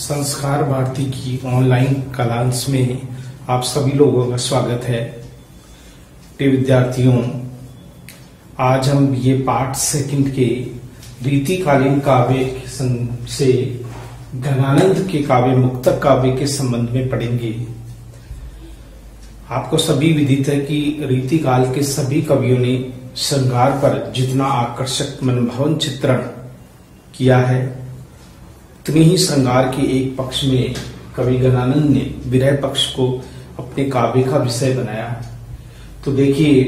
संस्कार भारती की online class में आप सभी लोगों का स्वागत है। प्रिय विद्यार्थियों, आज हम ये पार्ट सेकंड के रीतिकालीन काव्य से घनानंद के काव्य मुक्तक काव्य के संबंध में पढ़ेंगे। आपको सभी विदित है कि रीतिकाल के सभी कवियों ने श्रृंगार पर जितना आकर्षक मनभावन चित्रण किया है, उतनी ही श्रृंगार के एक पक्ष में कवि घनानंद ने विरह पक्ष को अपने काव्य का विषय बनाया। तो देखिए,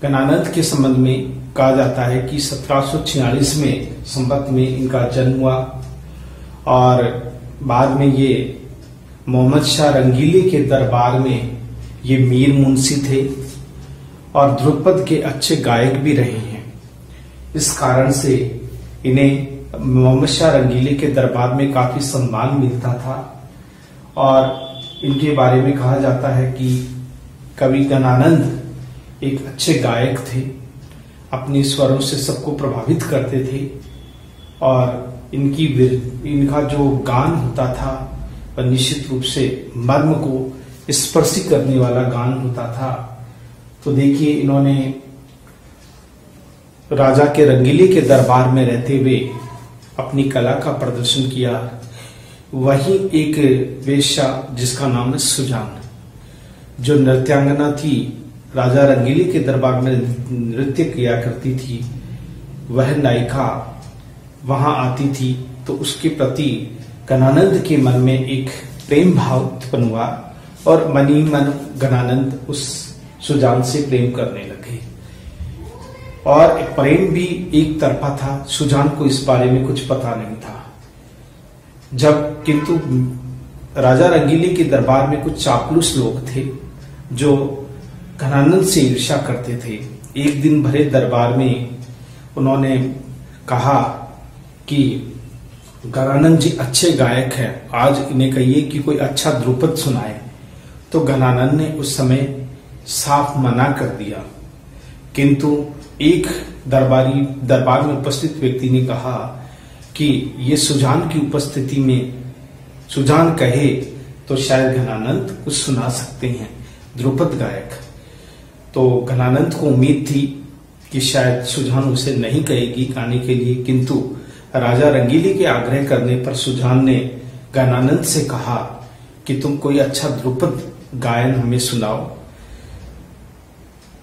घनानंद के संबंध में कहा जाता है कि 1746 में संवत में इनका जन्म हुआ और बाद में ये मोहम्मद शाह रंगीले के दरबार में ये मीर मुंशी थे और ध्रुपद के अच्छे गायक भी रहे हैं। इस कारण से इन्हें मोहम्मद शाह रंगीले के दरबार में काफी सम्मान मिलता था और इनके बारे में कहा जाता है कि कवि घनानंद एक अच्छे गायक थे, अपने स्वरों से सबको प्रभावित करते थे और इनका जो गान होता था वह निश्चित रूप से मर्म को स्पर्शी करने वाला गान होता था। तो देखिए, इन्होंने राजा के रंगीले के दरबार में रहते हुए अपनी कला का प्रदर्शन किया। वहीं एक वेश्या जिसका नाम है सुजान, जो नृत्यांगना थी, राजा रंगीले के दरबार में नृत्य किया करती थी, वह नायिका वहां आती थी तो उसके प्रति घनानंद के मन में एक प्रेम भाव उत्पन्न हुआ और मनी मन घनानंद उस सुजान से प्रेम करने लगे और प्रेम भी एक तरफा था। सुजान को इस बारे में कुछ पता नहीं था। किंतु राजा रंगीले के दरबार में कुछ चापलूस लोग थे जो घनानंद से ईर्ष्या करते थे। एक दिन भरे दरबार में उन्होंने कहा कि घनानंद जी अच्छे गायक हैं, आज इन्हें कहिए कि कोई अच्छा ध्रुपद सुनाए। तो घनानंद ने उस समय साफ मना कर दिया, किंतु एक दरबार में उपस्थित व्यक्ति ने कहा कि ये सुजान की उपस्थिति में सुजान कहे तो शायद घनानंद कुछ सुना सकते हैं, ध्रुपद गायक। तो घनानंद को उम्मीद थी कि शायद सुजान उसे नहीं कहेगी गाने के लिए, किंतु राजा रंगीले के आग्रह करने पर सुजान ने घनानंद से कहा कि तुम कोई अच्छा ध्रुपद गायन हमें सुनाओ।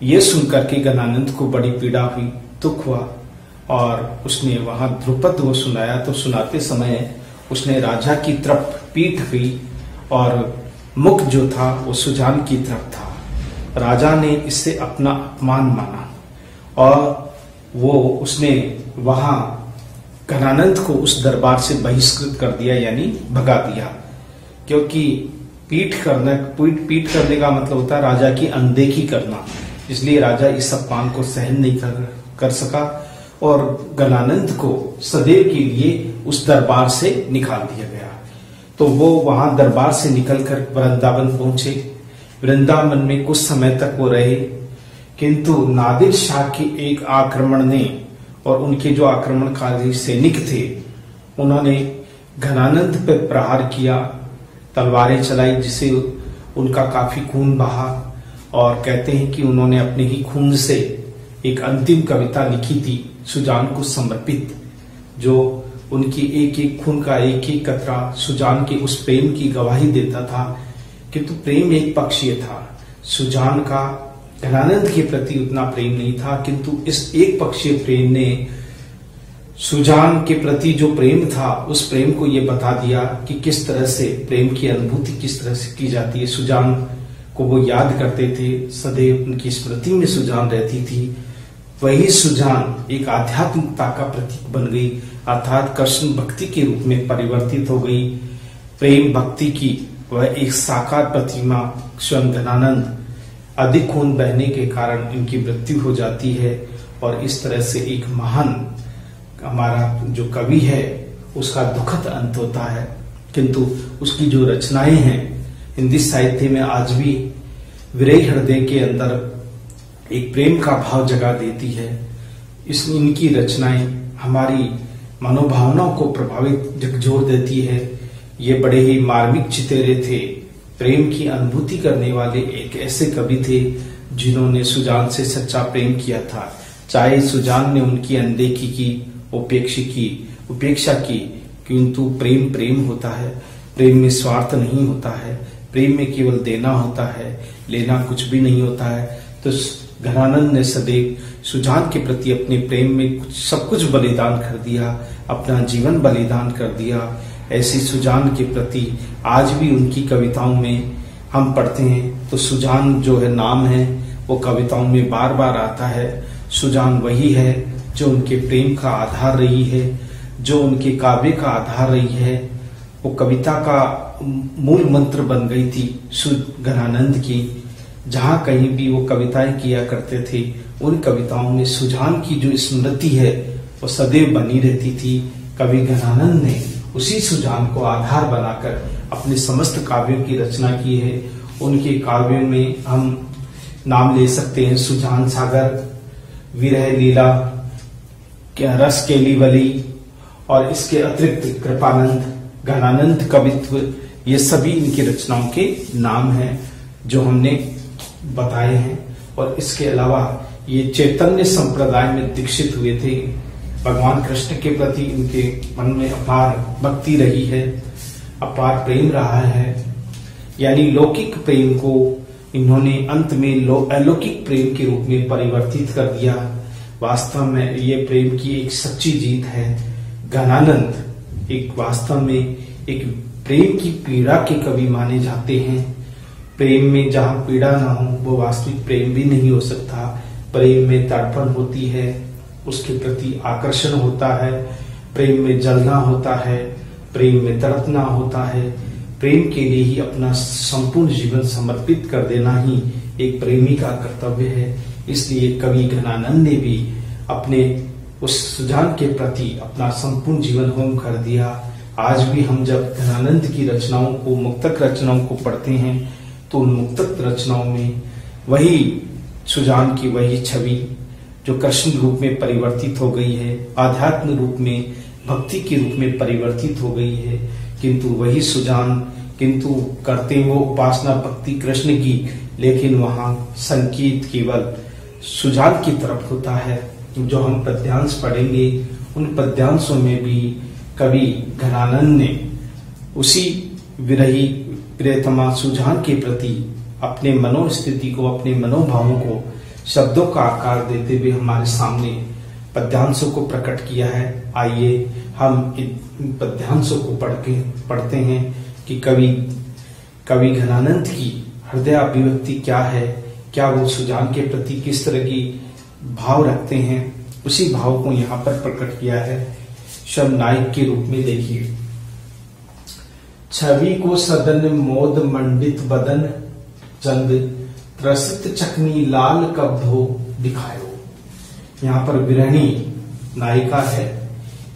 ये सुनकर के घनानंद को बड़ी पीड़ा हुई, दुख हुआ और उसने वहां ध्रुपद वो सुनाया। तो सुनाते समय उसने राजा की तरफ पीठ हुई और मुख जो था वो सुजान की तरफ था। राजा ने इससे अपना अपमान माना और उसने वहां घनानंद को उस दरबार से बहिष्कृत कर दिया, यानी भगा दिया, क्योंकि पीठ करने का मतलब होता है राजा की अनदेखी करना। इसलिए राजा इस अपमान को सहन नहीं कर सका और घनानंद को सदैव के लिए उस दरबार से निकाल दिया गया। तो वो वहां दरबार से निकलकर वृंदावन पहुंचे। वृंदावन में कुछ समय तक वो रहे, किंतु नादिर शाह के एक आक्रमण ने और उनके जो आक्रमणकारी सैनिक थे उन्होंने घनानंद पर प्रहार किया, तलवारें चलाई, जिसे उनका काफी खून बहा और कहते हैं कि उन्होंने अपने ही खून से एक अंतिम कविता लिखी थी सुजान को समर्पित, जो उनकी एक एक खून का एक एक कतरा सुजान के उस प्रेम की गवाही देता था। किंतु प्रेम एक पक्षीय था, सुजान का घनानंद के प्रति उतना प्रेम नहीं था, किंतु इस एक पक्षीय प्रेम ने सुजान के प्रति जो प्रेम था उस प्रेम को ये बता दिया कि किस तरह से प्रेम की अनुभूति किस तरह से की जाती है। सुजान को वो याद करते थे, सदैव उनकी स्मृति में सुजान रहती थी। वही सुजान एक आध्यात्मिकता का प्रतीक बन गई, अर्थात कृष्ण भक्ति के रूप में परिवर्तित हो गई। प्रेम भक्ति की वह एक साकार प्रतिमा स्वयं घनानंद, अधिक खून बहने के कारण इनकी मृत्यु हो जाती है और इस तरह से एक महान हमारा जो कवि है उसका दुखद अंत होता है। किंतु उसकी जो रचनाएं हैं हिंदी साहित्य में आज भी विरह हृदय के अंदर एक प्रेम का भाव जगा देती है। इनकी रचनाएं हमारी मनोभावनाओं को प्रभावित झकझोर देती है। ये बड़े ही मार्मिक चितेरे थे। प्रेम की अनुभूति करने वाले एक ऐसे कवि थे जिन्होंने सुजान से सच्चा प्रेम किया था। चाहे सुजान ने उनकी अनदेखी की, उपेक्षा की, किंतु प्रेम प्रेम होता है। प्रेम में स्वार्थ नहीं होता है, प्रेम में केवल देना होता है, लेना कुछ भी नहीं होता है। तो घनानंद ने सदैव सुजान के प्रति अपने प्रेम में सब कुछ बलिदान कर दिया, अपना जीवन बलिदान कर दिया। ऐसी सुजान के प्रति आज भी उनकी कविताओं में हम पढ़ते हैं तो सुजान जो है नाम है वो कविताओं में बार बार आता है। सुजान वही है जो उनके प्रेम का आधार रही है, जो उनके काव्य का आधार रही है। वो कविता का मूल मंत्र बन गई थी घनानंद की। जहां कहीं भी वो कविताएं किया करते थे, उन कविताओं में सुजान की जो स्मृति है वो सदैव बनी रहती थी। कवि घनानंद ने उसी सुजान को आधार बनाकर अपने समस्त काव्यों की रचना की है। उनके काव्यों में हम नाम ले सकते हैं सुजान सागर, विरह लीला, रस केलीवली और इसके अतिरिक्त कृपानंद, घनानंद कवित्व, ये सभी इनकी रचनाओं के नाम हैं जो हमने बताए हैं। और इसके अलावा ये चैतन्य संप्रदाय में दीक्षित हुए थे। भगवान कृष्ण के प्रति इनके मन में अपार भक्ति रही है, अपार प्रेम रहा है। यानी लौकिक प्रेम को इन्होंने अंत में अलौकिक प्रेम के रूप में परिवर्तित कर दिया। वास्तव में ये प्रेम की एक सच्ची जीत है। घनानंद एक वास्तव में एक प्रेम की पीड़ा के कवि माने जाते हैं। प्रेम में जहां पीड़ा ना हो वो वास्तविक प्रेम भी नहीं हो सकता। प्रेम में तड़पन होती है, उसके प्रति आकर्षण होता है, प्रेम में जलना होता है, प्रेम में तड़पना होता है। प्रेम के लिए ही अपना संपूर्ण जीवन समर्पित कर देना ही एक प्रेमी का कर्तव्य है। इसलिए कवि घनानंद ने भी अपने उस सुजान के प्रति अपना संपूर्ण जीवन होम कर दिया। आज भी हम जब घनानंद की रचनाओं को, मुक्तक रचनाओं को पढ़ते हैं तो उन मुक्तक रचनाओं में वही सुजान की वही छवि जो कृष्ण रूप में परिवर्तित हो गई है, आध्यात्म रूप में, भक्ति के रूप में परिवर्तित हो गई है, किंतु वही सुजान, किंतु करते वो उपासना भक्ति कृष्ण की, लेकिन वहां संकेत केवल सुजान की तरफ होता है। जो हम पद्यांश पढ़ेंगे उन पद्यांशों में भी कवि घनानंद ने उसी विरही प्रियतमा सुजान के प्रति अपने मनोस्थिति को, अपने मनोभावों को शब्दों का आकार देते हुए हमारे सामने पद्यांशों को प्रकट किया है। आइए हम इन पद्यांशों को पढ़ते हैं कि कवि घनानंद की हृदय अभिव्यक्ति क्या है, क्या वो सुजान के प्रति किस तरह की भाव रखते हैं, उसी भाव को यहाँ पर प्रकट किया है शब्द नायक के रूप में। देखिए, छवि को सदन मोद मंडित बदन, चंद त्रसित चकनी लाल कब्धो दिखायो। यहाँ पर विरहणी नायिका है,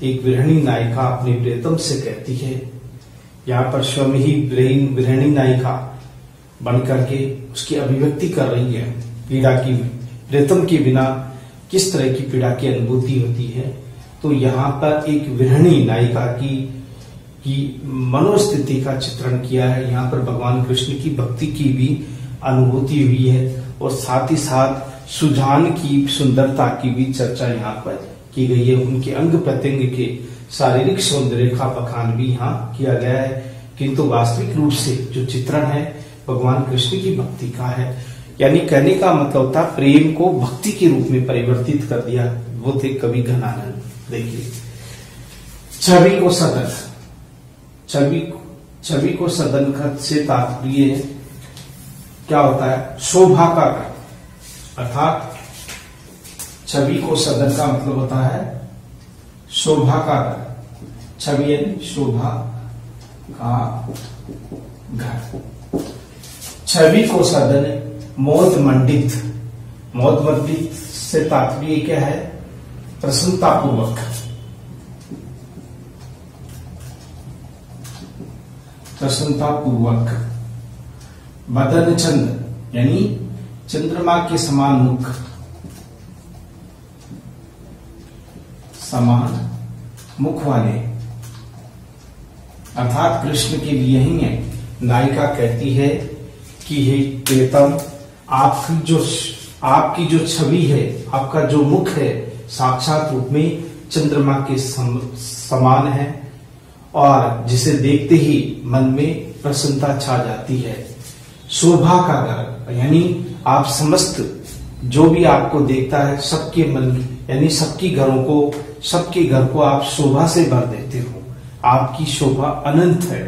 एक विरहणी नायिका अपने प्रियतम से कहती है। यहाँ पर स्वयं ही विरहणी नायिका बन करके उसकी अभिव्यक्ति कर रही है पीड़ा की। प्रियतम के बिना किस तरह की पीड़ा की अनुभूति होती है। तो यहाँ पर एक विरहणी नायिका की मनोस्थिति का चित्रण किया है। यहाँ पर भगवान कृष्ण की भक्ति की भी अनुभूति हुई है और साथ ही साथ सुजान की सुंदरता की भी चर्चा यहाँ पर की गई है। उनके अंग प्रत्यंग के शारीरिक सौंदर्य का बखान भी यहाँ किया गया है, किंतु वास्तविक रूप से जो चित्रण है भगवान कृष्ण की भक्ति का है। यानी कहने का मतलब था प्रेम को भक्ति के रूप में परिवर्तित कर दिया, वो थे कवि घनानंद। देखिए, छवि को सदन, छवि को सदन का से तात्पर्य क्या होता है, शोभा का, अर्थात छवि को सदन का मतलब होता है शोभा का घर। छवि यानी शोभा का घर। छवि को सदन मोद मंडित, मोद मंडित से तात्पर्य क्या है, प्रसन्नतापूर्वक, प्रसन्नतापूर्वक। बदन चंद यानी चंद्रमा के समान मुख, समान मुख वाले। अर्थात कृष्ण के लिए ही है। नायिका कहती है कि हे प्रियतम, आपकी जो छवि है, आपका जो मुख है, साक्षात रूप में चंद्रमा के समान है और जिसे देखते ही मन में प्रसन्नता छा जाती है। शोभा का घर, यानी आप समस्त जो भी आपको देखता है, सबके मन यानी सबके घर को आप शोभा से भर देते हो। आपकी शोभा अनंत है।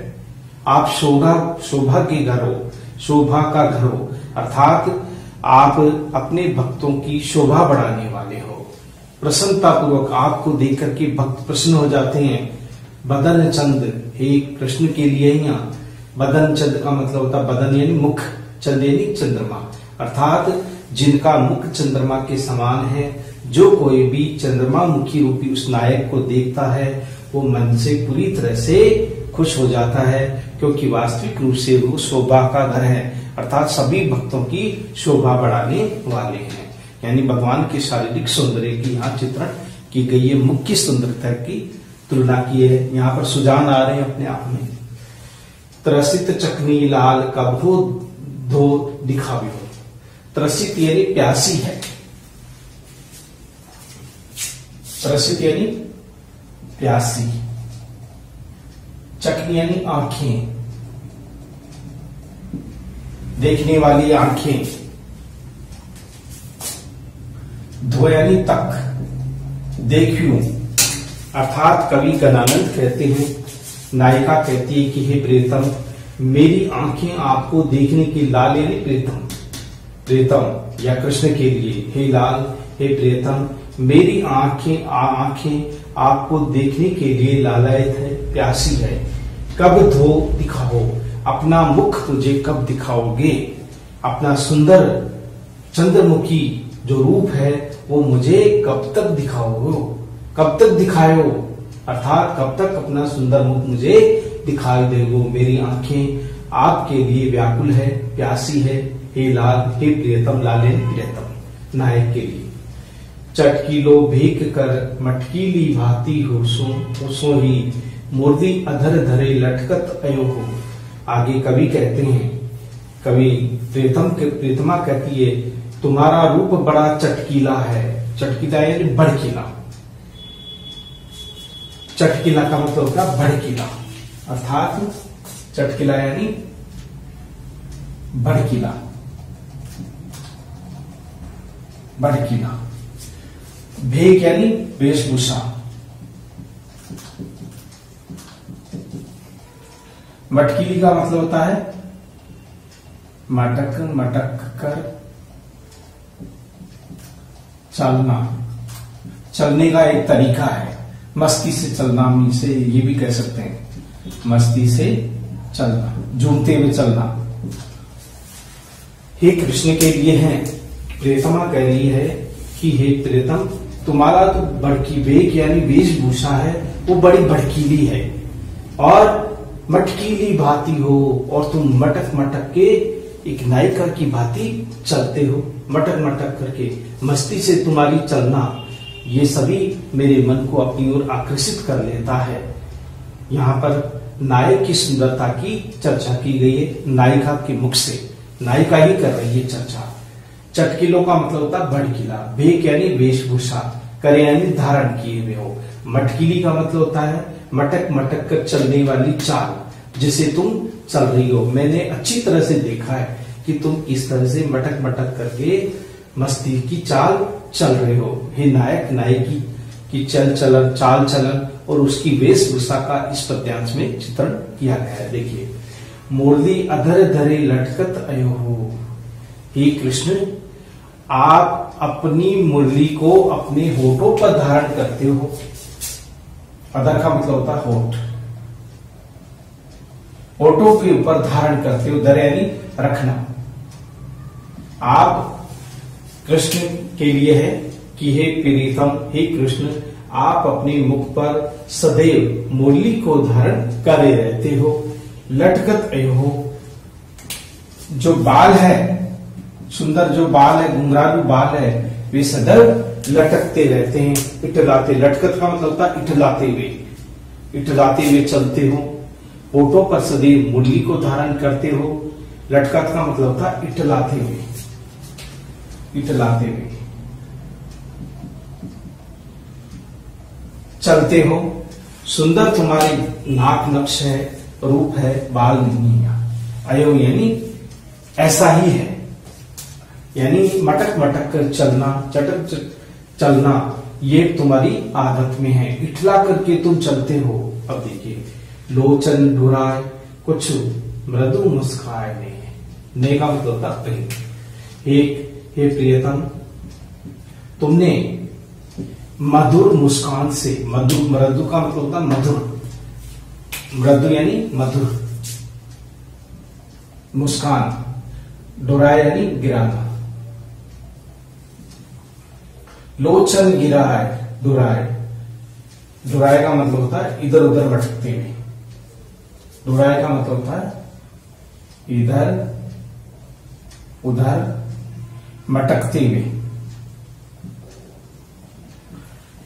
आप शोभा के घर हो, शोभा का घर हो, अर्थात आप अपने भक्तों की शोभा बढ़ाने वाले हो। प्रसन्नता पूर्वक आपको देख करके भक्त प्रसन्न हो जाते हैं। बदन चंद, हे कृष्ण के लिए यहाँ बदन चंद का मतलब होता है बदन यानी मुख, चंद यानी चंद्रमा, अर्थात जिनका मुख चंद्रमा के समान है। जो कोई भी चंद्रमा मुखी रूपी उस नायक को देखता है वो मन से पूरी तरह से खुश हो जाता है, क्योंकि वास्तविक रूप से वो शोभा का घर है, अर्थात सभी भक्तों की शोभा बढ़ाने वाले हैं। यानी भगवान के शारीरिक सौंदर्य की यहाँ चित्रण की गई है, मुख्य सुंदरता की तुलना की है। यहाँ पर सुजान आ रहे हैं अपने आप में। त्रसित चकनी लाल कभो धो दिखावी हो। त्रसित यानी प्यासी है, त्रसित यानी प्यासी, चकनी यानी आंखें, देखने वाली आंखें, धो यानी तक, देखूं, अर्थात कवि गणानंद कहते हैं, नायिका कहती है कि हे प्रियतम, मेरी आंखें आपको देखने की लाल यानी प्रियतम या कृष्ण के लिए, हे लाल, हे प्रियतम, मेरी आंखें आपको देखने के लिए लालायित है, प्यासी है। कब धो दिखाओ, अपना मुख मुझे कब दिखाओगे, अपना सुंदर चंद्रमुखी जो रूप है वो मुझे कब तक दिखाओगे, कब तक दिखाओ, अर्थात कब तक अपना सुंदर मुख मुझे दिखाई देगो। मेरी आंखें आपके लिए व्याकुल है, प्यासी है, हे लाल, हे प्रियतम, लाले प्रियतम, नायक के लिए। चटकीलो भेक कर मटकीली भाती हो सो ही मूर्ति अधर धरे लटकत अयो हो। आगे कवि कहते हैं, कवि प्रियतमा कहती है, तुम्हारा रूप बड़ा चटकीला है। चटकीला यानी भड़कीला, चटकीला का मतलब होता है भड़कीला, अर्थात चटकीला यानी भड़कीला, भड़कीला। भेक यानी वेशभूषा, मटकीली का मतलब होता है मटक कर चलना, चलने का एक तरीका है। मस्ती से चलना से ये भी कह सकते हैं, मस्ती से चलना, झूमते हुए चलना। हे कृष्ण के लिए है, प्रियतमा कह रही है कि हे प्रियतम, तुम्हारा तो भड़की वेक यानी वेशभूषा है वो बड़ी भड़कीली है और मटकीली भांति हो, और तुम मटक मटक के एक नायिका की भांति चलते हो, मटक मटक करके मस्ती से तुम्हारी चलना, ये सभी मेरे मन को अपनी ओर आकर्षित कर लेता है। यहाँ पर नायक की सुंदरता की चर्चा की गई है, नायिका के मुख से, नायिका ही कर रही है चर्चा। चटकीलों का मतलब होता है भड़कीला, भेक यानी वेशभूषा, करे यानी धारण किए हुए हो। मटकीली का मतलब होता है मटक मटक कर चलने वाली चाल, जिसे तुम चल रही हो। मैंने अच्छी तरह से देखा है कि तुम इस तरह से मटक मटक करके मस्ती की चाल चल रहे हो। हे नायक, नायकी की चाल चलन और उसकी वेशभूषा का इस पद्यांश में चित्रण किया गया है। देखिए, मूर्ति अधर धरे लटकत अयो हो। हे कृष्ण, आप अपनी मुरली को अपने होठों पर धारण करते हो। अधर का मतलब होता है होठ, होठों के ऊपर धारण करते हो, धर यानी रखना। आप कृष्ण के लिए है कि हे प्रीतम, हे कृष्ण, आप अपने मुख पर सदैव मुरली को धारण करे रहते हो। लटकत अयो हो, जो बाल है, सुंदर जो बाल है, घुंघरालू बाल है, वे सदैव लटकते रहते हैं, इटलाते। लटकत का मतलब होता है इटलाते हुए चलते हो। होठों पर सदैव मुरली को धारण करते हो। लटकत का मतलब होता है इटलाते हुए, इटलाते हुए चलते हो। सुंदर तुम्हारी नाक नक्श है, रूप है, बाल नहीं है। अयो यानी ऐसा ही है, यानी मटक मटक कर चलना, चटक चलना, ये तुम्हारी आदत में है। इठला करके तुम चलते हो। अब देखिए, लोचन ढुराए कुछ मृदु मुस्काए ने का मतलब होता प्रेम। एक हे प्रियतम, तुमने मधुर मुस्कान से, मधुर मृदु का मतलब होता मधुर, मृदु यानी मधुर, मुस्कान, डुराए यानी गिराना। लोचन गिराए, डुराए, डुराए का मतलब होता है इधर उधर भटकते हुए। डुराए का मतलब होता है इधर उधर मटकते हुए,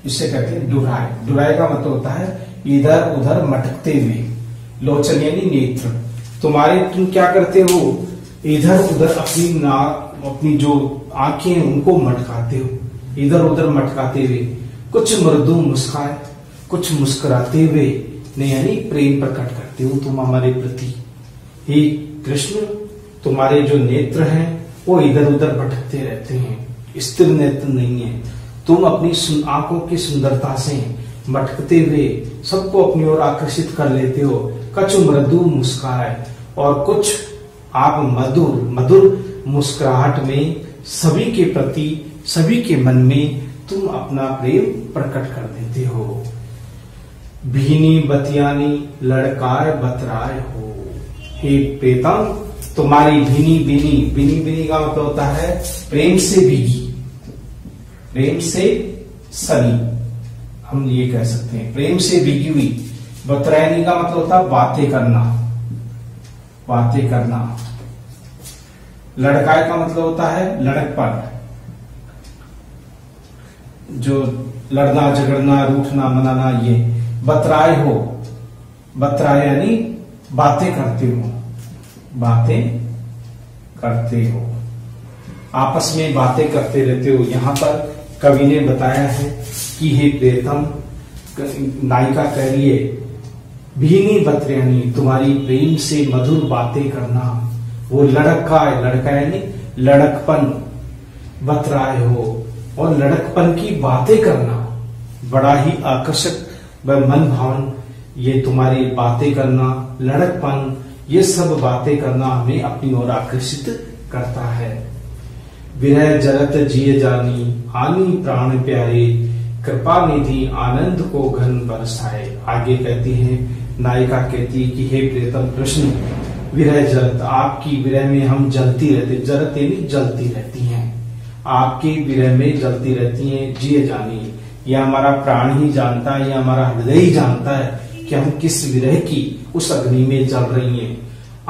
इसे कहते हैं डुराए। डुराए का मतलब होता है इधर उधर मटकते हुए। लोचन यानी नेत्र, तुम्हारे तुम क्या करते हो, इधर उधर अपनी नाक, अपनी जो आंखें हैं उनको मटकाते हो, इधर उधर मटकाते हुए। कुछ मृदु मुस्काए, कुछ मुस्कुराते हुए ने यानी प्रेम प्रकट करते हो तुम हमारे प्रति। हे कृष्ण, तुम्हारे जो नेत्र हैं वो इधर उधर भटकते रहते हैं, स्थिर नेत्र नहीं है। तुम अपनी आंखों की सुंदरता से भटकते हुए सबको अपनी ओर आकर्षित कर लेते हो। कुछ मृदु मुस्काए और कुछ आप मधुर मधुर मुस्कुराहट में सभी के प्रति, सभी के मन में तुम अपना प्रेम प्रकट कर देते हो। भीनी बतियानी लड़काए बतराए हो। हे प्रीतम, तुम्हारी भीनी बीनी, बीनी बीनी का मतलब होता है प्रेम से भीगी, प्रेम से सनी, हम ये कह सकते हैं प्रेम से भीगी हुई। बतरायनी का मतलब होता है बातें करना, बातें करना। लड़काए का मतलब होता है लड़कपन, जो लड़ना झगड़ना रूठना मनाना, ये बतराए हो। बतराए यानी बातें करते हो, बातें करते हो, आपस में बातें करते रहते हो। यहां पर कवि ने बताया है कि हे प्रियतम, नायिका कह रही है भीनी बतरायनी, तुम्हारी प्रेम से मधुर बातें करना, वो लड़का है, लड़का यानी लड़कपन, बतराए हो और लड़कपन की बातें करना बड़ा ही आकर्षक व मन भावन। ये तुम्हारी बातें करना, लड़कपन, ये सब बातें करना हमें अपनी ओर आकर्षित करता है। विरह जरत जिए जानी, आनी प्राण प्यारे, कृपा निधि आनंद को घन बरसाए। आगे कहती है नायिका, कहती है कि हे प्रियतम कृष्ण, विरह जरत, आपकी विरह में हम जलती रहते, जरत यानी जलती रहती हैं, आपके विरह में जलती रहती हैं। जिए जानी, यह हमारा प्राण ही जानता है, यह हमारा हृदय ही जानता है कि हम किस विरह की उस अग्नि में जल रही हैं।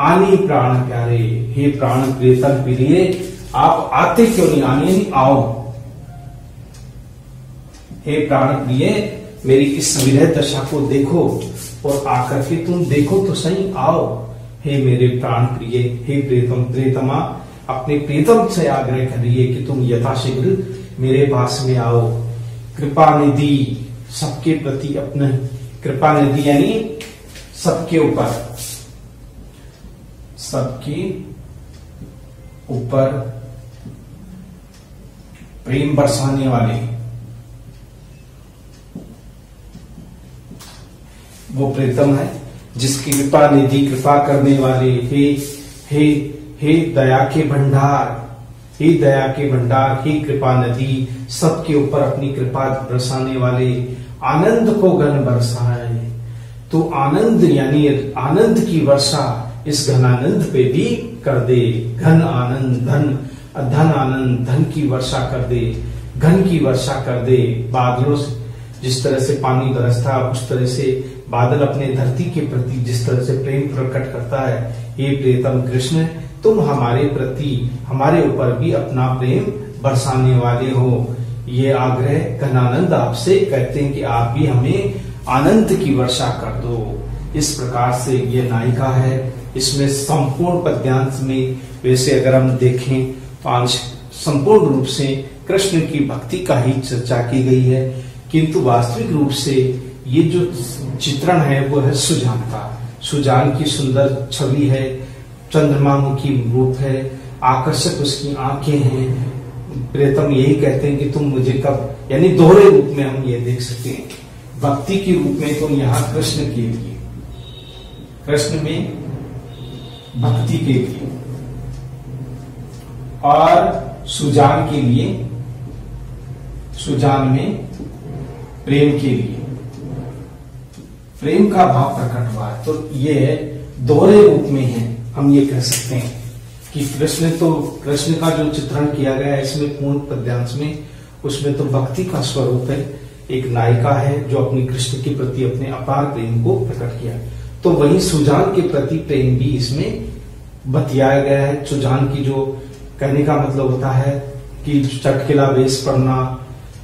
आनी प्राण प्यारे, हे प्राण प्रियतम प्रिय, आप आते क्यों नहीं, आने नहीं आओ। हे प्राण प्रिय, मेरी इस विरह दशा को देखो और आकर के तुम देखो तो सही, आओ। हे मेरे प्राण प्रिय, हे प्रियतम, प्रियतमा अपने प्रियतम से आग्रह कर रही है कि तुम यथाशीघ्र मेरे पास में आओ। कृपा निधि, सबके प्रति अपने कृपा निधि यानी सबके ऊपर, सबके ऊपर प्रेम बरसाने वाले, वो प्रीतम है जिसकी कृपा निधि, कृपा करने वाले। हे हे हे दया के भंडार, हे दया के भंडार, हे कृपा नदी, सबके ऊपर अपनी कृपा बरसाने वाले। आनंद को घन बरसाए, तो आनंद यानी आनंद की वर्षा इस घनानंद पे भी कर दे। घन आनंद, धन धन आनंद, धन की वर्षा कर दे, घन की वर्षा कर दे। बादलों से जिस तरह से पानी बरसता, उस तरह से बादल अपने धरती के प्रति जिस तरह से प्रेम प्रकट करता है, ये प्रियतम कृष्ण, तुम हमारे प्रति, हमारे ऊपर भी अपना प्रेम बरसाने वाले हो। ये आग्रह घनानंद आपसे कहते हैं कि आप भी हमें आनंद की वर्षा कर दो। इस प्रकार से ये नायिका है। इसमें संपूर्ण पद्यांश में वैसे अगर हम देखें तो संपूर्ण रूप से कृष्ण की भक्ति का ही चर्चा की गई है, किंतु वास्तविक रूप से ये जो चित्रण है वो है सुजान का। सुजान की सुंदर छवि है, चंद्रमामुखी रूप है, आकर्षक उसकी आंखें हैं। प्रियतम यही कहते हैं कि तुम मुझे कब, यानी दोहरे रूप में हम ये देख सकते हैं। भक्ति के रूप में तो यहाँ कृष्ण के लिए, कृष्ण में भक्ति के लिए, और सुजान के लिए, सुजान में प्रेम के लिए, प्रेम का भाव प्रकट हुआ। तो ये दोहरे रूप में है, हम ये कह सकते हैं कि कृष्ण का जो चित्रण किया गया है इसमें पूर्ण पद्यांश में, उसमें तो भक्ति का स्वरूप है। एक नायिका है जो अपनी कृष्ण के प्रति अपने अपार प्रेम को प्रकट किया, तो वहीं सुजान के प्रति प्रेम भी इसमें बतियाया गया है। सुजान की जो कहने का मतलब होता है कि चटकिला वेश पड़ना,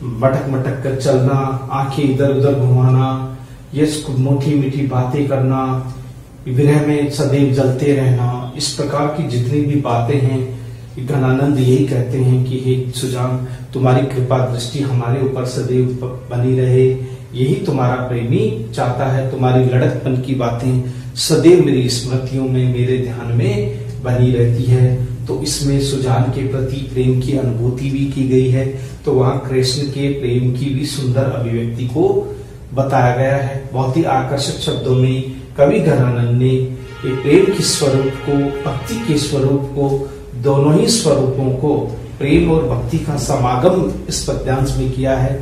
मटक मटक कर चलना, आंखें इधर उधर घुमाना, ये मीठी मीठी बातें करना, विरह में सदैव जलते रहना, इस प्रकार की जितनी भी बातें हैं, घनानंद यही कहते हैं कि हे सुजान, तुम्हारी कृपा दृष्टि हमारे ऊपर सदैव बनी रहे, यही तुम्हारा प्रेमी चाहता है। तुम्हारी लड़कपन की बातें सदैव मेरी स्मृतियों में, मेरे ध्यान में बनी रहती है। तो इसमें सुजान के प्रति प्रेम की अनुभूति भी की गई है। तो वहां कृष्ण के प्रेम की भी सुंदर अभिव्यक्ति को बताया गया है। बहुत ही आकर्षक शब्दों में कवि घनानंद ने ये प्रेम के स्वरूप को, भक्ति के स्वरूप को, दोनों ही स्वरूपों को, प्रेम और भक्ति का समागम इस पद्यांश में किया है।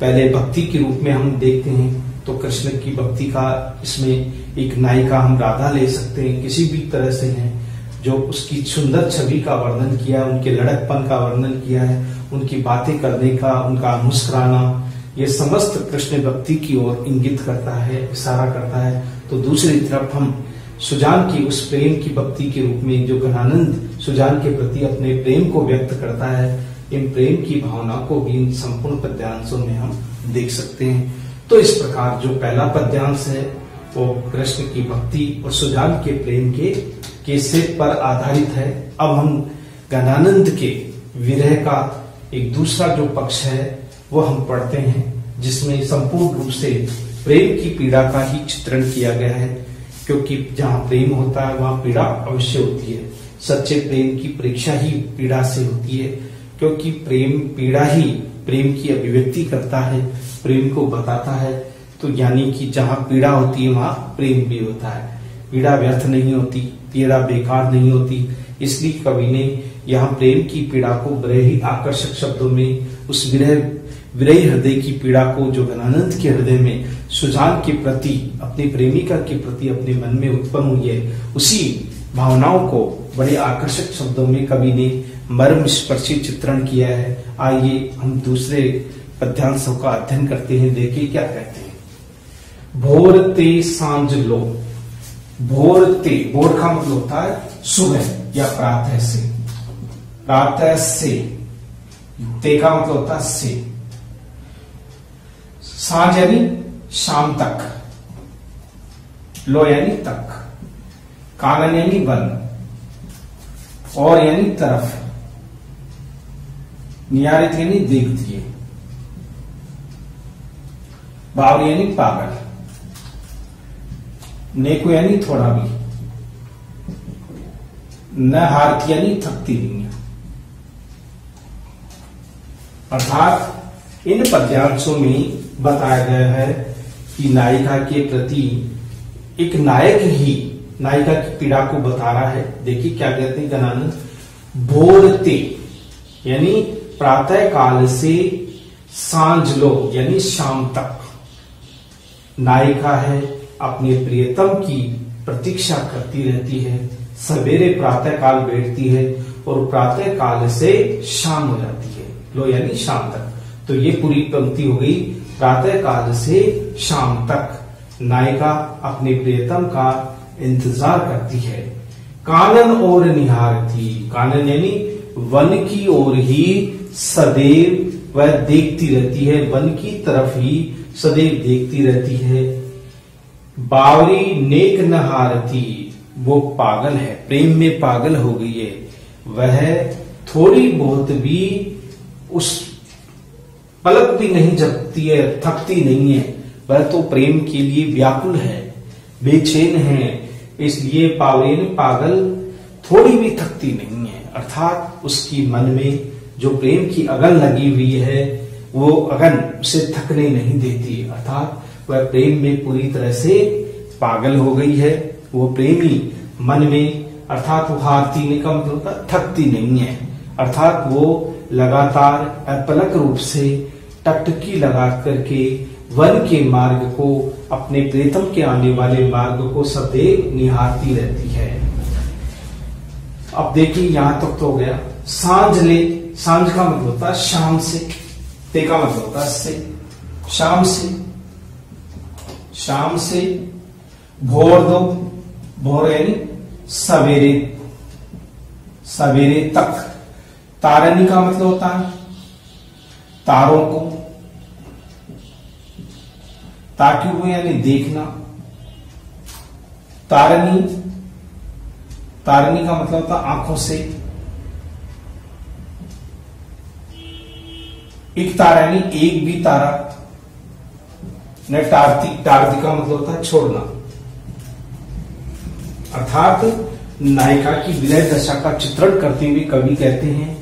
पहले भक्ति के रूप में हम देखते हैं तो कृष्ण की भक्ति का, इसमें एक नायिका हम राधा ले सकते हैं, किसी भी तरह से है, जो उसकी सुंदर छवि का वर्णन किया, उनके लड़कपन का वर्णन किया है, उनकी बातें करने का, उनका मुस्कुराना, ये समस्त कृष्ण भक्ति की ओर इंगित करता है, इशारा करता है। तो दूसरी तरफ हम सुजान की उस प्रेम की भक्ति के रूप में जो घनानंद सुजान के प्रति अपने प्रेम को व्यक्त करता है, इन प्रेम की भावना को भी इन संपूर्ण पद्यांशों में हम देख सकते हैं। तो इस प्रकार जो पहला पद्यांश है वो कृष्ण की भक्ति और सुजान के प्रेम के सेट पर आधारित है। अब हम घनानंद के विरह का एक दूसरा जो पक्ष है वो हम पढ़ते हैं, जिसमें संपूर्ण रूप से प्रेम की पीड़ा का ही चित्रण किया गया है, क्योंकि जहां प्रेम होता है वहां पीड़ा अवश्य होती है। सच्चे प्रेम की परीक्षा ही पीड़ा से होती है, क्योंकि प्रेम पीड़ा ही प्रेम की अभिव्यक्ति करता है, प्रेम को बताता है। तो यानी कि जहां पीड़ा होती है वहां प्रेम भी होता है। पीड़ा व्यर्थ नहीं होती, पीड़ा बेकार नहीं होती। इसलिए कवि ने यहाँ प्रेम की पीड़ा को बड़े ही आकर्षक शब्दों में, उस विरही हृदय की पीड़ा को जो घनानंद के हृदय में सुजान के प्रति, अपने प्रेमिका के प्रति अपने मन में उत्पन्न हुई है, उसी भावनाओं को बड़े आकर्षक शब्दों में कवि ने मर्म स्पर्शी चित्रण किया है। आइए हम दूसरे पद्यांशों का अध्ययन करते हैं, देखिए क्या कहते हैं। भोर ते सांझ लो, भोर ते, भोर का मतलब होता है सुबह या प्रातः से, प्रातः से, ते का मतलब होता है से, सांझ यानी शाम तक, लो यानी तक, कानन यानी वन, और यानी तरफ, नियारित यानी देखती है, बावल यानी पागल, नेको यानी थोड़ा भी, न हारती यानी थकती नहीं है। अर्थात इन पद्यांशों में बताया गया है कि नायिका के प्रति एक नायक ही नायिका की पीड़ा को बता रहा है। देखिए क्या कहते हैं घनानंद, भोरते यानी प्रातः काल से सांझ लो यानी शाम तक नायिका है, अपने प्रियतम की प्रतीक्षा करती रहती है। सवेरे प्रातः काल बैठती है और प्रातः काल से शाम हो जाती है, लो यानी शाम तक। तो ये पूरी पंक्ति हो गई, प्रातः काल से शाम तक नायिका अपने प्रियतम का इंतजार करती है। कानन और निहारती, कानन यानी वन की ओर ही सदैव वह देखती रहती है, वन की तरफ ही सदैव देखती रहती है। बावरी नेक न हारती, वो पागल है, प्रेम में पागल हो गई है। वह थोड़ी बहुत भी उस पलक भी नहीं झपकती है, थकती नहीं है। वह तो प्रेम के लिए व्याकुल है, बेचैन है। इसलिए पावेन पागल थोड़ी भी थकती नहीं है, अर्थात उसकी मन में जो प्रेम की अगन लगी हुई है वो अगन उसे थकने नहीं देती, अर्थात वह प्रेम में पूरी तरह से पागल हो गई है। वो प्रेमी मन में, अर्थात वो हारती नहीं का मतलब होता थकती नहीं है, अर्थात वो लगातार अपलक रूप से टकटकी लगा करके वन के मार्ग को, अपने प्रीतम के आने वाले मार्ग को सदैव निहारती रहती है। अब देखिए यहां तक तो हो गया। सांझ ले, सांझ का मतलब होता है शाम से, ते का मतलब होता है से, शाम से, शाम से। भोर दो, भोर यानी सवेरे, सवेरे तक। तारनी का मतलब होता है तारों को, ताकि वो यानी देखना। तारनी, तारनी का मतलब होता है आंखों से। एक तारा यानी एक भी तारा। न टारती, टारती का मतलब होता है छोड़ना, अर्थात नायिका की विलय दशा का चित्रण करते हुए कवि कहते हैं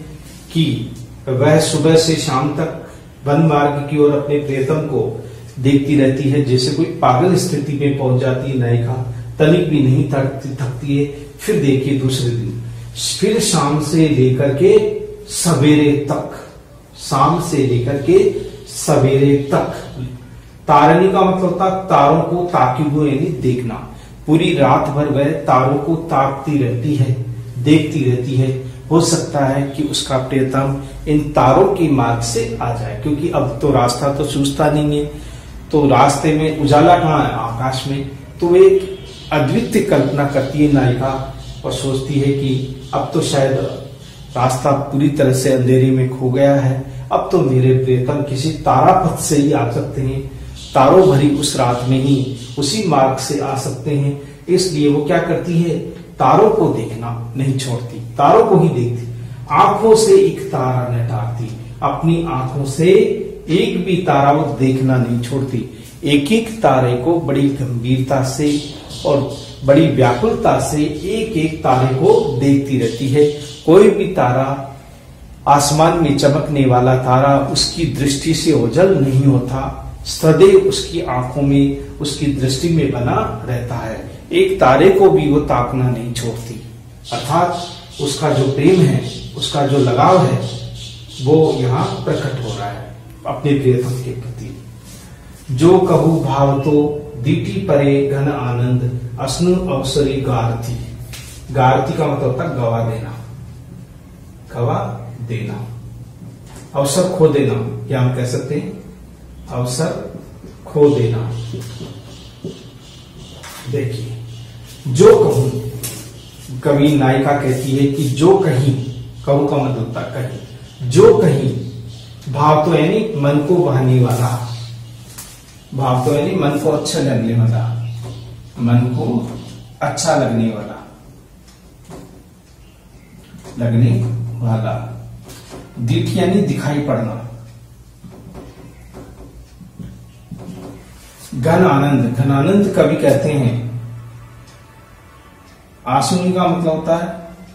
कि वह सुबह से शाम तक वन मार्ग की ओर अपने प्रियतम को देखती रहती है, जैसे कोई पागल स्थिति में पहुंच जाती है नायिका, तनिक भी नहीं थकती है। फिर देखिए दूसरे दिन, फिर शाम से लेकर के सवेरे तक, शाम से लेकर के सवेरे तक। तारनी का मतलब होता तारों को ताकि वो यानी देखना। पूरी रात भर वह तारों को ताकती रहती है, देखती रहती है। हो सकता है कि उसका प्रियतम इन तारों के मार्ग से आ जाए, क्योंकि अब तो रास्ता तो सूझता नहीं है, तो रास्ते में उजाला कहाँ है, आकाश में। तो एक अद्वितीय कल्पना करती है नायिका और सोचती है कि अब तो शायद रास्ता पूरी तरह से अंधेरे में खो गया है, अब तो मेरे प्रियतम किसी तारापथ से ही आ सकते हैं, तारों भरी उस रात में ही उसी मार्ग से आ सकते हैं। इसलिए वो क्या करती है, तारों को देखना नहीं छोड़ती, तारों को ही देखती। आंखों से एक तारा न टारती, अपनी आंखों से एक भी तारा वो देखना नहीं छोड़ती। एक एक तारे को बड़ी गंभीरता से और बड़ी व्याकुलता से एक एक तारे को देखती रहती है। कोई भी तारा, आसमान में चमकने वाला तारा उसकी दृष्टि से ओझल नहीं होता, सदैव उसकी आंखों में, उसकी दृष्टि में बना रहता है। एक तारे को भी वो ताकना नहीं छोड़ती, अर्थात उसका जो प्रेम है, उसका जो लगाव है, वो यहाँ प्रकट हो रहा है अपने प्रियतम के प्रति। जो कहू भाव तो दीटी परे घन आनंद, असनु अवसरी गारती। गारती का मतलब होता गवा देना, गवा देना, अवसर खो देना, या हम कह सकते हैं अवसर खो देना। देखिए, जो कहूं, कवि नायिका कहती है कि जो कहीं, कहूं का मतलब होता कहीं, जो कहीं। भाव तो यानी मन को बहने वाला, भाव तो यानी मन को अच्छा लगने वाला, मन को अच्छा लगने वाला, लगने वाला। दीठ यानी दिखाई पड़ना। घन आनंद, घन आनंद कवि कहते हैं। आंसुनी का मतलब होता है,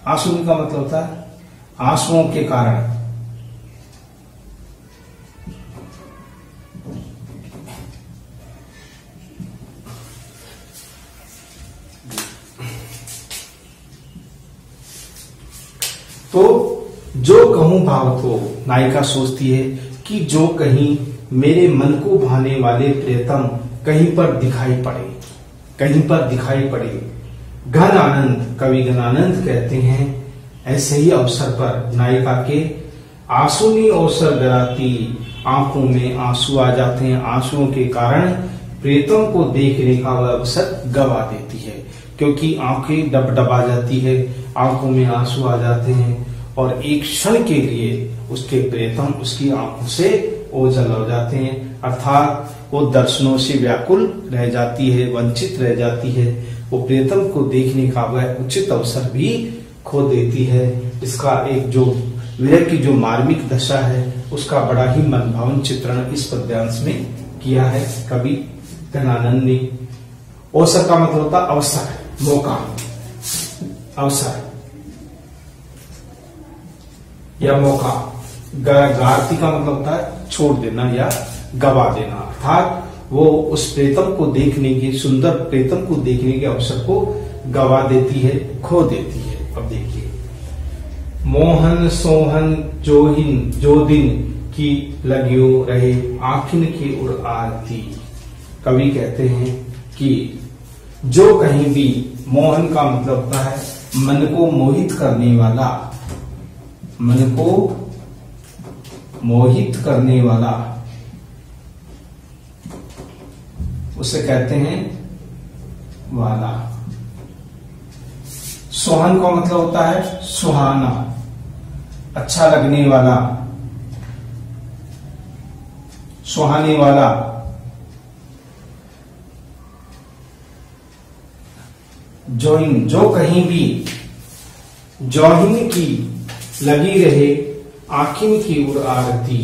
आंसुनी का मतलब होता है आंसुओं के कारण। तो जो कहूं भाव तो नायिका सोचती है कि जो कहीं मेरे मन को भाने वाले प्रियतम कहीं पर दिखाई पड़े, कहीं पर दिखाई पड़े। घन आनंद, कवि घन आनंद कहते हैं ऐसे ही अवसर पर नायिका के आंसुनी अवसर गराती, आंखों में आंसू आ जाते हैं, आंसुओं के कारण प्रियतम को देखने का वह अवसर गवा देती है, क्योंकि आंखें डबडबा जाती है, आंखों में आंसू आ जाते हैं और एक क्षण के लिए उसके प्रियतम उसकी आंखों से ओझल हो जाते हैं, अर्थात वो दर्शनों से व्याकुल रह जाती है, वंचित रह जाती है। वो प्रियतम को देखने का वह उचित अवसर भी खो देती है। इसका एक जो विरह की जो मार्मिक दशा है उसका बड़ा ही मनभावन चित्रण इस पद्यांश में किया है कवि घनानंद ने। अवसर का मतलब होता अवसर, मौका, अवसर या मौका। गारती का मतलब होता है छोड़ देना या गवा देना, अर्थात वो उस प्रेतम को देखने के, सुंदर प्रेतम को देखने के अवसर को गवा देती है, खो देती है। अब देखिए, मोहन सोहन जोहिन जो दिन की लगियो रहे आखिन की उड़ आरती। कवि कहते हैं कि जो कहीं भी, मोहन का मतलब होता है मन को मोहित करने वाला, मन को मोहित करने वाला, उसे कहते हैं वाला। सोहन का मतलब होता है सुहाना, अच्छा लगने वाला, सुहाने वाला। जोइन जो कहीं भी, जोहिन की लगी रहे आंखिन की उड़ आरती।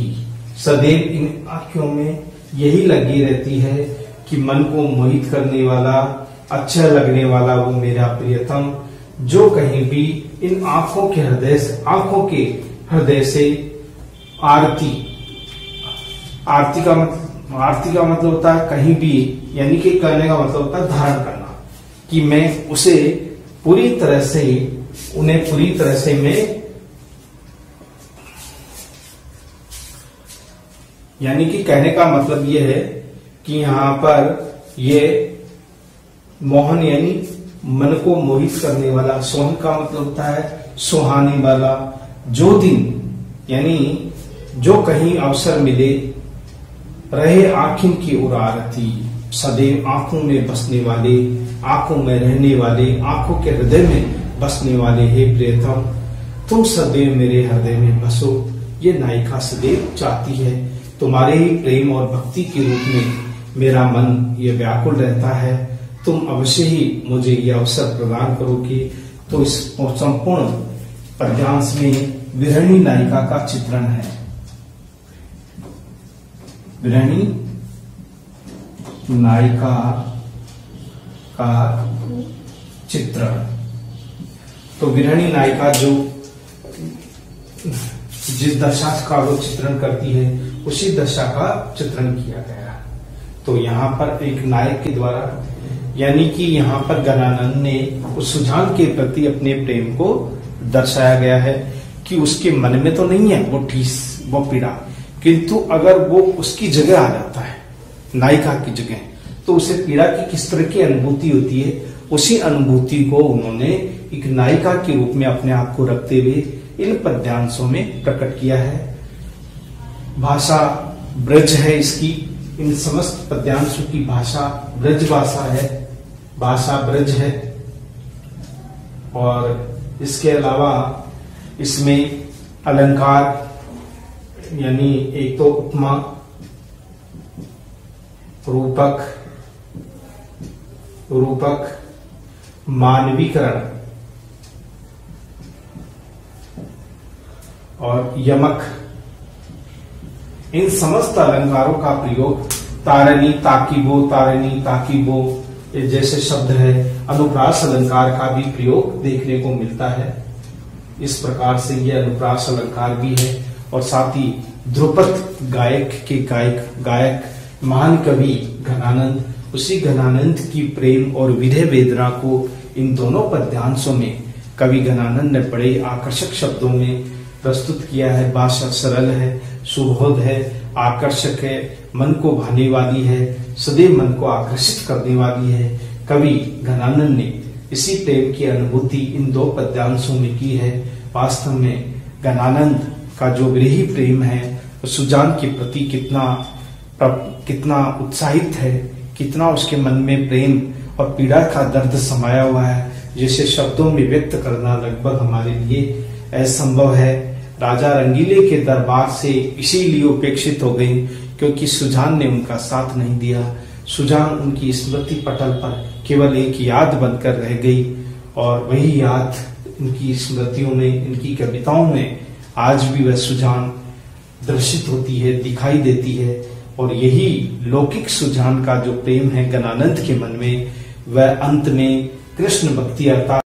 सदैव इन आंखों में यही लगी रहती है कि मन को मोहित करने वाला, अच्छा लगने वाला वो मेरा प्रियतम जो कहीं भी इन आंखों के हृदय से, आंखों के हृदय से आरती। आरती का मतलब होता है कहीं भी, यानी कि करने का मतलब होता है धारण करना, कि मैं उसे पूरी तरह से, उन्हें पूरी तरह से मैं, यानी कि कहने का मतलब यह है कि यहां पर ये मोहन यानी मन को मोहित करने वाला, सोहन का मतलब होता है सुहाने वाला। जो दिन यानी जो कहीं अवसर मिले, रहे आंखिन की उड़ आरती, सदैव आंखों में बसने वाले, आंखों में रहने वाले, आंखों के हृदय में बसने वाले हे प्रियतम तुम सदैव मेरे हृदय में बसो। ये नायिका सदैव चाहती है तुम्हारे ही प्रेम और भक्ति के रूप में मेरा मन ये व्याकुल रहता है। तुम अवश्य ही मुझे ये अवसर प्रदान करोगे। तो इस संपूर्ण पद्यांश में विरहिणी नायिका का चित्रण है, विरहिणी नायिका का चित्रण। तो विरहिणी नायिका जो जिस दशा का वो चित्रण करती है उसी दशा का चित्रण किया गया। तो यहाँ पर एक नायक के द्वारा, यानी कि यहाँ पर घनानंद ने उस सुजान के प्रति अपने प्रेम को दर्शाया गया है कि उसके मन में तो नहीं है वो ठीस, वो पीड़ा, किंतु अगर वो उसकी जगह आ जाता है, नायिका की जगह, तो उसे पीड़ा की किस तरह की अनुभूति होती है, उसी अनुभूति को उन्होंने एक नायिका के रूप में अपने आप को रखते हुए इन पद्यांशों में प्रकट किया है। भाषा ब्रज है इसकी, इन समस्त पद्यांशों की भाषा ब्रज भाषा है, भाषा ब्रज है। और इसके अलावा इसमें अलंकार, यानी एक तो उपमा, रूपक, मानवीकरण और यमक, इन समस्त अलंकारों का प्रयोग, तारणी ताकीबो जैसे शब्द है, अनुप्रास अलंकार का भी प्रयोग देखने को मिलता है। इस प्रकार से यह अनुप्रास अलंकार भी है। और साथ ही ध्रुपद गायक के गायक महान कवि घनानंद, उसी घनानंद की प्रेम और विरह वेदना को इन दोनों पद्यांशों में कवि घनानंद ने बड़े आकर्षक शब्दों में प्रस्तुत किया है। भाषा सरल है, सुबोध है, आकर्षक है, मन को भाने वाली है, सदैव मन को आकर्षित करने वाली है। कवि घनानंद ने इसी प्रेम की अनुभूति इन दो पद्यांशों में की है। वास्तव में घनानंद का जो विरही प्रेम है सुजान के प्रति कितना उत्साहित है, कितना उसके मन में प्रेम और पीड़ा का दर्द समाया हुआ है, जिसे शब्दों में व्यक्त करना लगभग हमारे लिए असंभव है। राजा रंगीले के दरबार से इसीलिए उपेक्षित हो गई क्योंकि सुजान ने उनका साथ नहीं दिया। सुजान उनकी स्मृति पटल पर केवल एक याद बनकर रह गई और वही याद उनकी स्मृतियों में, इनकी कविताओं में आज भी वह सुजान दर्शित होती है, दिखाई देती है। और यही लौकिक सुजान का जो प्रेम है गणानंद के मन में, वह अंत में कृष्ण भक्ति अर्थात